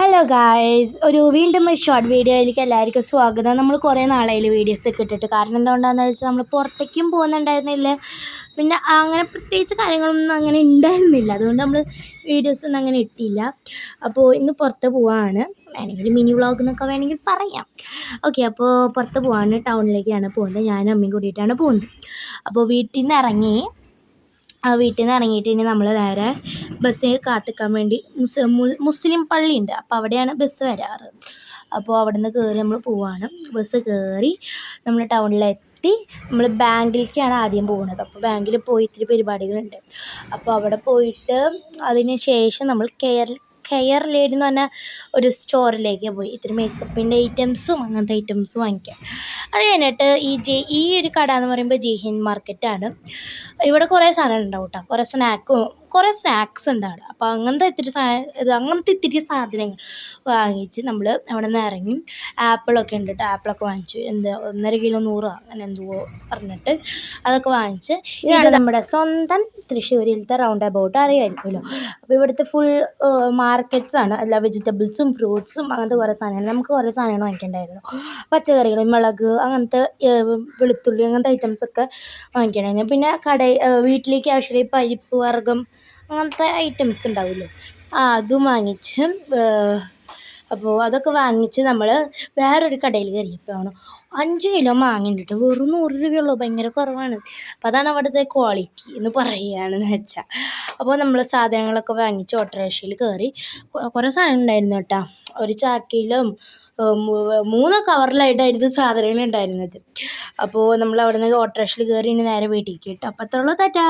Hello guys, വീണ്ടും ഒരു short വീഡിയോയിലേക്ക് എല്ലാവർക്കും സ്വാഗതം. നമ്മൾ കുറേ നാളായില്ല വീഡിയോസൊക്കെ ഇട്ടിട്ട്. കാരണം എന്തുകൊണ്ടാണെന്ന് വെച്ചാൽ നമ്മൾ പുറത്തേക്കും പോകുന്നുണ്ടായിരുന്നില്ല, പിന്നെ അങ്ങനെ പ്രത്യേകിച്ച് കാര്യങ്ങളൊന്നും അങ്ങനെ ഉണ്ടായിരുന്നില്ല. അതുകൊണ്ട് നമ്മൾ വീഡിയോസൊന്നും അങ്ങനെ ഇട്ടില്ല. അപ്പോൾ ഇന്ന് പുറത്ത് പോവാണ്, വേണമെങ്കിൽ മിനി വ്ളോഗ് എന്നൊക്കെ വേണമെങ്കിൽ പറയാം. ഓക്കെ, അപ്പോൾ പുറത്ത് പോവാണ്, ടൗണിലേക്കാണ് പോകുന്നത്. ഞാനും അമ്മയും കൂടിയിട്ടാണ് പോകുന്നത്. അപ്പോൾ വീട്ടിൽ നിന്ന് ഇറങ്ങിയിട്ട് ഇനി നമ്മൾ നേരെ ബസ്സിന് കാത്തിക്കാൻ വേണ്ടി മുസ്ലിം പള്ളിയുണ്ട്, അപ്പോൾ അവിടെയാണ് ബസ് വരാറ്. അപ്പോൾ അവിടെ നിന്ന് കയറി നമ്മൾ പോവാണ്. ബസ് കയറി നമ്മൾ ടൗണിലെത്തി. നമ്മൾ ബാങ്കിലേക്കാണ് ആദ്യം പോകുന്നത്. അപ്പോൾ ബാങ്കിൽ പോയി ഇത്തിരി പരിപാടികളുണ്ട്. അപ്പോൾ അവിടെ പോയിട്ട് അതിന് ശേഷം നമ്മൾ കെയർ ലേഡി എന്ന് പറഞ്ഞ ഒരു സ്റ്റോറിലേക്ക് പോയി ഇത്തിരി മേക്കപ്പിൻ്റെ ഐറ്റംസും അങ്ങനത്തെ ഐറ്റംസ് വാങ്ങിക്കാം. അത് കഴിഞ്ഞിട്ട് ഈ ഒരു കട എന്ന് പറയുമ്പോൾ ജയ്ഹിന്ദ് മാർക്കറ്റാണ്. ഇവിടെ കുറേ സാധനം ഉണ്ടാവും കേട്ടോ, കുറേ സ്നാക്സ് ഉണ്ടാവും. അപ്പോൾ അങ്ങനത്തെ ഇത്തിരി സാധനങ്ങൾ വാങ്ങിച്ച് നമ്മൾ അവിടെ നിന്ന് ഇറങ്ങി. ആപ്പിളൊക്കെ ഉണ്ട് കേട്ടോ, ആപ്പിളൊക്കെ വാങ്ങിച്ചു. 1.5 കിലോ 100 അങ്ങനെ എന്തോ പറഞ്ഞിട്ട് അതൊക്കെ വാങ്ങിച്ച്. ഇതാണ് നമ്മുടെ സ്വന്തം തൃശ്ശൂരിലത്തെ റൗണ്ട് അബൌട്ട് അറിയാമായിരിക്കുമല്ലോ. അപ്പോൾ ഇവിടുത്തെ ഫുൾ മാർക്കറ്റ്സ് ആണ്. എല്ലാ വെജിറ്റബിൾസും ഫ്രൂട്ട്സും അങ്ങനത്തെ കുറേ സാധനങ്ങൾ, നമുക്ക് കുറേ സാധനങ്ങൾ വാങ്ങിക്കേണ്ടായിരുന്നു. പച്ചക്കറികൾ, മുളക്, അങ്ങനത്തെ വെളുത്തുള്ളി, അങ്ങനത്തെ ഐറ്റംസൊക്കെ വാങ്ങിക്കണമായിരുന്നു. പിന്നെ വീട്ടിലേക്ക് ആവശ്യമായി പരിപ്പ് വർഗ്ഗം അങ്ങനത്തെ ഐറ്റംസ് ഉണ്ടാവില്ലേ, അതും വാങ്ങിച്ച്. അപ്പോൾ അതൊക്കെ വാങ്ങിച്ച് നമ്മൾ വേറൊരു കടയിൽ കയറിയപ്പോഴാണ് 5 കിലോ മാങ്ങയുണ്ട്. വെറും 100 രൂപയുള്ളൂ, ഭയങ്കര കുറവാണ്. അപ്പോൾ അതാണ് അവിടുത്തെ ക്വാളിറ്റി എന്ന് പറയുകയാണെന്ന് വെച്ചാൽ. അപ്പോൾ നമ്മൾ സാധനങ്ങളൊക്കെ വാങ്ങിച്ച് ഓട്ടോറിക്ഷയിൽ കയറി. കുറേ സാധനം ഉണ്ടായിരുന്നു കേട്ടോ, ഒരു ചാക്കിലും 3 കവറിലായിട്ടായിരുന്നു സാധനങ്ങൾ ഉണ്ടായിരുന്നത്. അപ്പോൾ നമ്മൾ അവിടെ നിന്ന് ഓട്ടോറിക്ഷയിൽ കയറി ഇനി നേരെ വീട്ടിലേക്ക് കേട്ടോ. അപ്പോൾ അത്രയുള്ളൂ, ടാറ്റാ.